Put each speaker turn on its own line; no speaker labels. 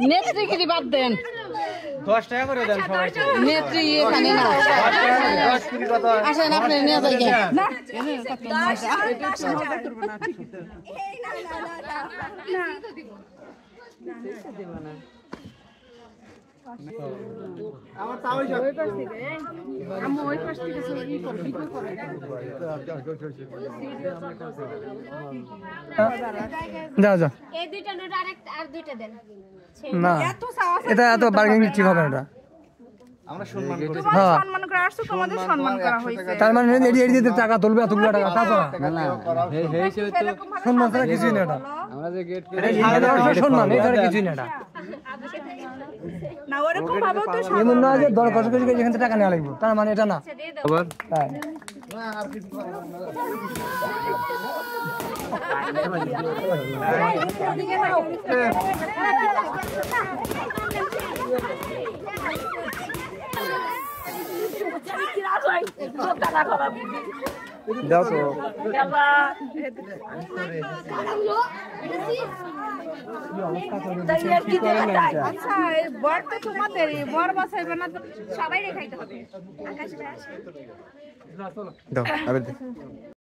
নেত্রী কি বাদ দেন
10 টাকা করে দেন সবাই
নেত্রী এখানে না আসেন আপনি নিয়ে যাই না
আমার তাওই ওই পাশ থেকে
আমি ওই পাশ থেকে ই করে
যাও যাও
এই দুইটা নোট আর দুইটা দেন
না এটা এত বার্গেনিং ঠিক হবে না এটা
আমরা সম্মান করি
তোমার সম্মান করা আসছে তোমাদের সম্মান করা হইছে
তার মানে এদিকে টাকা তুলবে এতগুলো টাকা তা তো
না এই হিসেবে তো
সম্মান ছাড়া কিছুই না এটা
আমরা যে গেট
সম্মান এছাড়া কিছুই না এটা
না ওরকম ভাবে তো
এমন না যে দর কষ্ট করে যেখান থেকে টাকা নেওয়া লাগবে তার মানে এটা না
আবার
হ্যাঁ
না আর কিছু করার
দাও তো
আচ্ছা এই বর তো তোমাদেরই বর বাসাইবে না তো
সবাই রেখাইতে হবে আকাশ ভাই আসে
দাও আবার